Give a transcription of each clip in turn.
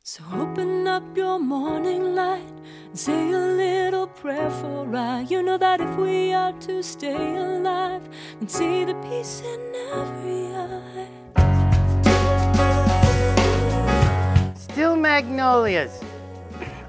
So open up your morning light and say a little prayer for I. You know that if we are to stay alive, then see the peace in every eye. Still Magnolias.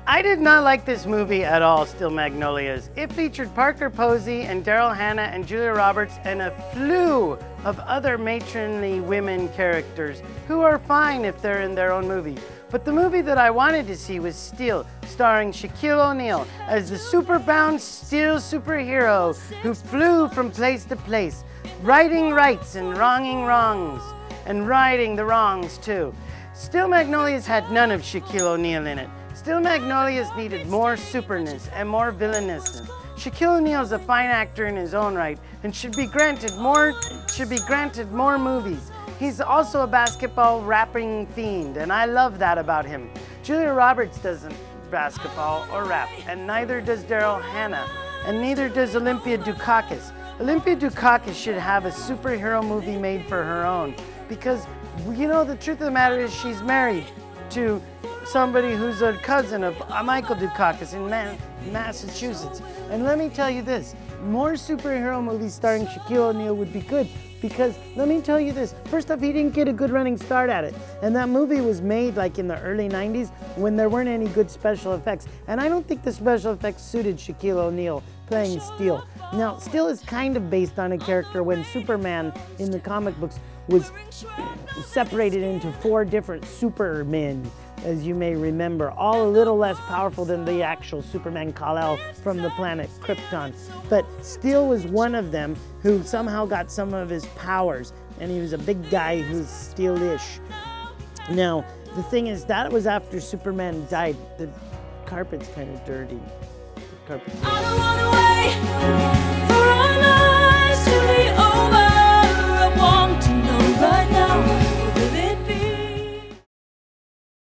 I did not like this movie at all, Still Magnolias. It featured Parker Posey and Daryl Hannah and Julia Roberts and a slew of other matronly women characters who are fine if they're in their own movie. But the movie that I wanted to see was Steel, starring Shaquille O'Neal as the superbound steel superhero who flew from place to place, righting rights and wronging wrongs, and righting the wrongs too. Still Magnolias had none of Shaquille O'Neal in it. Still Magnolias needed more superness and more villainousness. Shaquille O'Neal's a fine actor in his own right and should be granted more movies. He's also a basketball rapping fiend, and I love that about him. Julia Roberts doesn't basketball or rap, and neither does Daryl Hannah, and neither does Olympia Dukakis. Olympia Dukakis should have a superhero movie made for her own, because, you know, the truth of the matter is she's married to somebody who's a cousin of Michael Dukakis in Massachusetts. And let me tell you this, more superhero movies starring Shaquille O'Neal would be good, because let me tell you this, first off, he didn't get a good running start at it. And that movie was made like in the early 90s when there weren't any good special effects. And I don't think the special effects suited Shaquille O'Neal playing Steel. Now, Steel is kind of based on a character when Superman in the comic books was separated into 4 different Supermen, as you may remember, all a little less powerful than the actual Superman Kal-El from the planet Krypton. But Steel was one of them who somehow got some of his powers, and he was a big guy who's Steel-ish. Now, the thing is, that was after Superman died. The carpet's kind of dirty. The carpet's dirty. I don't wanna wait.